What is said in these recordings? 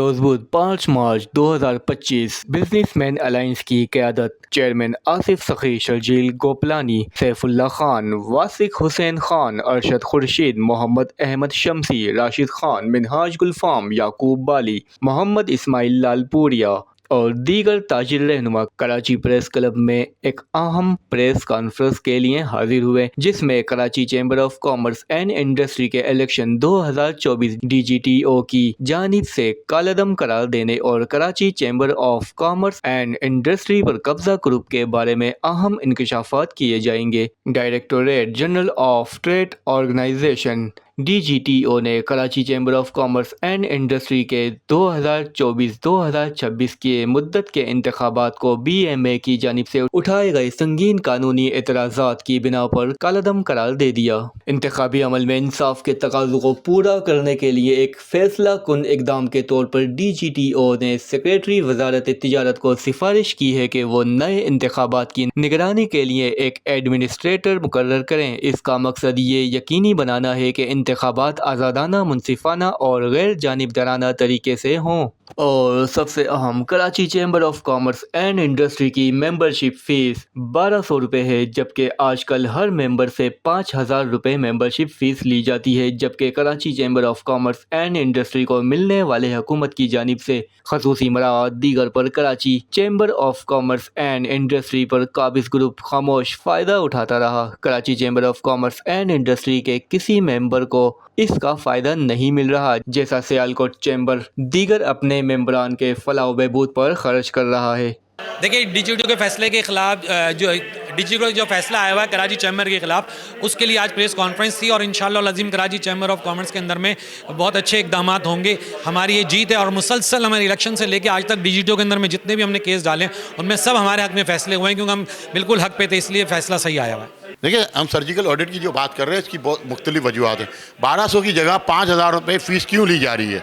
बरोज बुध 5 मार्च 2025 businessman alliance की क़यादत chairman Asif सखी, शर्जील गोपलानी, सैफुल्लाह खान, वासिक हुसैन खान, अरशद खुर्शीद, मोहम्मद अहमद शम्सी, राशिद खान, मिनहाज गुलफाम, याकूब बाली, मोहम्मद इस्माइल लालपुरिया और दीगर ताजिर रहनुमा कराची प्रेस क्लब में एक अहम प्रेस कॉन्फ्रेंस के लिए हाजिर हुए, जिसमें Karachi chamber of commerce and industry के इलेक्शन 2024 DGTO की जानिब से कालअदम करार देने और Karachi chamber of commerce and industry पर कब्जा ग्रुप के बारे में अहम इंकशाफात किए जाएंगे। Directorate general of trade organization DGTO ने Karachi chamber of commerce and industry के 2024-2026 के मुद्दत के इंतखाबात को BMA की जानिब से उठाए गए संगीन कानूनी एतराज़ात की बिना पर कालअदम करार दे दिया। इंतखाबी अमल में इंसाफ के तकाज़ों को पूरा करने के लिए एक फैसला कुन इकदाम के तौर पर DGTO ने सेक्रेटरी वजारत तिजारत को सिफारिश की है कि वो नए इंतखाबात की निगरानी के लिए एक एडमिनिस्ट्रेटर मुकर्रर करें। इसका मकसद ये यकीनी बनाना है कि इंतखाबात आज़ादाना, मुनसिफाना और गैर जानिबदाराना तरीके से हों। और सबसे अहम, Karachi chamber of commerce and industry की मेंबरशिप फ़ीस 1200 रुपये है, जबकि आजकल हर मेंबर से 5000 रुपये मेंबरशिप फ़ीस ली जाती है। जबकि Karachi chamber of commerce and industry को मिलने वाले हुकूमत की जानिब से खसूसी मराहत दीगर पर Karachi chamber of commerce and industry पर काबिज ग्रुप खामोश फ़ायदा उठाता रहा। Karachi chamber of commerce and industry के किसी मेंबर को इसका फ़ायदा नहीं मिल रहा, जैसा सियालकोट चैम्बर दीगर अपने मेंबरान के फलाह बहबूद पर खर्च कर रहा है। देखिए, DGTO के फैसले के खिलाफ जो फैसला आया हुआ है कराची चैम्बर के खिलाफ, उसके लिए आज प्रेस कॉन्फ्रेंस थी और इंशाअल्लाह अज़ीम कराची चैम्बर ऑफ कॉमर्स के अंदर में बहुत अच्छे इकदाम होंगे। हमारी ये जीत है और मुसलसल हमारे इलेक्शन से लेकर आज तक DGTO के अंदर में जितने भी हमने केस डाले उनमें सब हमारे हक में फैसले हुए हैं, क्योंकि हम बिल्कुल हक पे थे, इसलिए फैसला सही आया हुआ है। देखिए, हम सर्जिकल ऑडिट की जो बात कर रहे हैं इसकी बहुत मुख्तलिफ वजूहत हैं। 1200 की जगह 5000 रुपये फ़ीस क्यों ली जा रही है?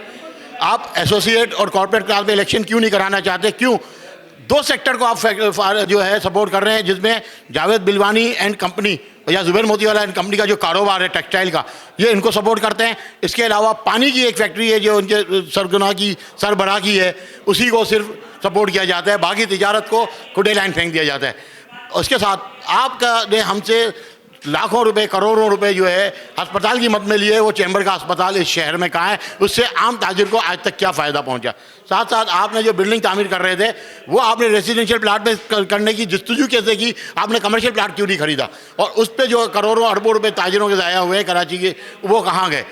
आप एसोसिएट और कॉर्पोरेट क्लास में इलेक्शन क्यों नहीं कराना चाहते? क्यों? दो सेक्टर को आप जो है सपोर्ट कर रहे हैं, जिसमें जावेद बिलवानी एंड कंपनी या जुबैर मोतीवाला एंड कंपनी का जो कारोबार है टेक्सटाइल का, ये इनको सपोर्ट करते हैं। इसके अलावा पानी की एक फैक्ट्री है जो उनके सरगुना की सरबराह की है, उसी को सिर्फ सपोर्ट किया जाता है, बाकी तिजारत को खुडे लाइन फेंक दिया जाता है। उसके साथ आपका ने हमसे लाखों रुपए, करोड़ों रुपए जो है अस्पताल की मद में लिए, वो चैम्बर का अस्पताल इस शहर में कहाँ है? उससे आम ताजिर को आज तक क्या फ़ायदा पहुंचा? साथ साथ आपने जो बिल्डिंग तामीर कर रहे थे, वो आपने रेजिडेंशियल प्लाट में करने की जस्तजू कैसे की? आपने कमर्शियल प्लाट क्यों नहीं खरीदा? और उस पर जो करोड़ों अरबों रुपए ताजिरों के ज़ाया हुए हैं कराची के, वो कहाँ गए?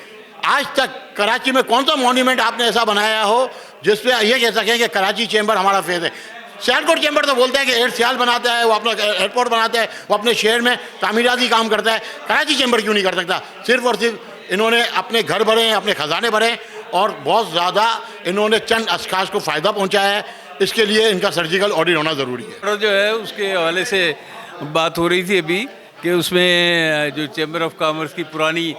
आज तक कराची में कौन सा मॉन्यूमेंट आपने ऐसा बनाया हो जिसपे ये कह सकें कि कराची चैम्बर हमारा फेस है? सियालकोट चैम्बर तो बोलता है कि एयर सियाल बनाता है, वो अपना एयरपोर्ट बनाता है, वो अपने शहर में तामीराती काम करता है। कराची चैम्बर क्यों नहीं कर सकता? सिर्फ और सिर्फ इन्होंने अपने घर भरे हैं, अपने ख़जाने भरे और बहुत ज़्यादा इन्होंने चंद अशखास को फ़ायदा पहुँचाया है। इसके लिए इनका सर्जिकल ऑडिट होना ज़रूरी है। जो है उसके हवाले से बात हो रही थी अभी कि उसमें जो चैम्बर ऑफ कॉमर्स की पुरानी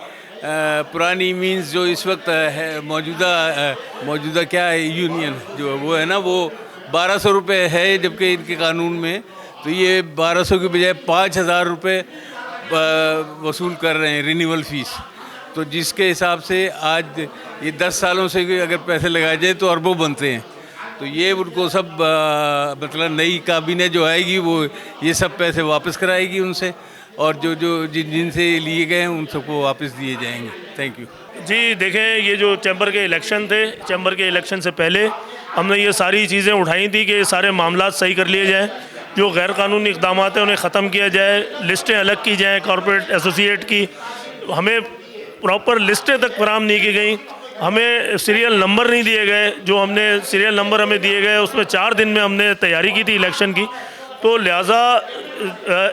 मीन्स जो इस वक्त है मौजूदा क्या है, यूनियन जो वो है ना, वो 1200 रुपये है, जबकि इनके कानून में तो ये 1200 की बजाय 5000 रुपये वसूल कर रहे हैं रिन्यूअल फ़ीस। तो जिसके हिसाब से आज ये 10 सालों से अगर पैसे लगाए जाए तो अरबों बनते हैं। तो ये उनको सब मतलब नई काबीना जो आएगी वो ये सब पैसे वापस कराएगी उनसे, और जो जिनसे लिए गए हैं उन सबको वापस दिए जाएंगे। थैंक यू जी। देखें, ये जो चैम्बर के इलेक्शन थे, चैम्बर के इलेक्शन से पहले हमने ये सारी चीज़ें उठाई थी कि सारे मामला सही कर लिए जाएँ, जो गैर कानूनी इक़दाम हैं उन्हें ख़त्म किया जाए, लिस्टें अलग की जाएँ कॉर्पोरेट एसोसिएट की। हमें प्रॉपर लिस्टें तक फराहम नहीं की गई, हमें सीरियल नंबर नहीं दिए गए। जो हमने सीरियल नंबर हमें दिए गए उसमें 4 दिन में हमने तैयारी की थी इलेक्शन की। तो लिहाजा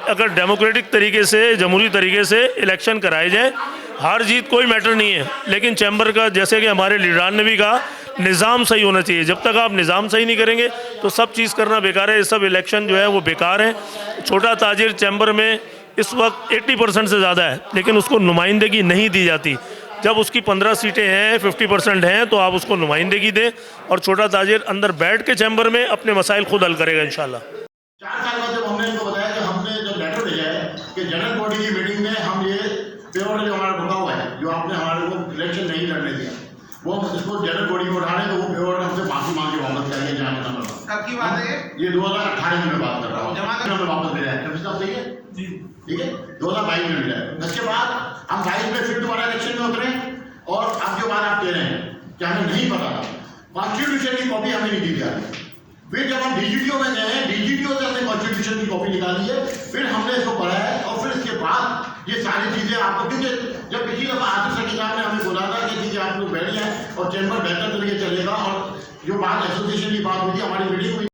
अगर डेमोक्रेटिक तरीके से, जमहूरी तरीके से इलेक्शन कराए जाए, हार जीत कोई मैटर नहीं है, लेकिन चैम्बर का, जैसे कि हमारे लीडरान ने भी कहा, निज़ाम सही होना चाहिए। जब तक आप निज़ाम सही नहीं करेंगे तो सब चीज़ करना बेकार है। ये सब इलेक्शन जो है वो बेकार है। छोटा ताजिर चैम्बर में इस वक्त 80% से ज़्यादा है, लेकिन उसको नुमाइंदगी नहीं दी जाती। जब उसकी 15 सीटें हैं, 50% हैं, तो आप उसको नुमाइंदगी दें और छोटा ताजिर अंदर बैठ के चैम्बर में अपने मसाइल खुद हल करेगा इंशाल्लाह। 4 साल बाद जब हमने इनको बताया कि हमने जब लेटर भेजा है कि जनरल बॉडी की मीटिंग में हम ये पेपर जो हमारा रुका हुआ है, जो आपने हमारे को इलेक्शन नहीं लड़ने दिया, वो इसको जनरल बॉडी में उठा रहे तो वो फेवर हमसे माफी मांग के वापस करेंगे जहाँ नंबर। कब की बात है ये 2018 में बात कर रहा हूँ, जमा में वापस मिला है सही है जी, ठीक है 2022 में मिला है। उसके बाद हम 22 में फिर दोबारा इलेक्शन में उतरे और अब जो बात आप कह रहे हैं कि हमें नहीं पता था, कॉन्स्टिट्यूशन की कॉपी हमें नहीं दी जा रही। फिर जब हम डीजीटीओ में गए हैं, डीजीटीओ से हमने कॉन्स्टिट्यूशन की कॉपी निकाली है, फिर हमने इसको पढ़ा है और फिर इसके बाद ये सारी चीजें आपको, क्योंकि जब पिछली दफा आसिफ सकी साहब ने हमें बोला था कि ठीक है आप लोग बैठ जाए और चैम्बर बेहतर तरीके चलेगा, और जो बात एसोसिएशन की बात हुई थी हमारी मीटिंग हुई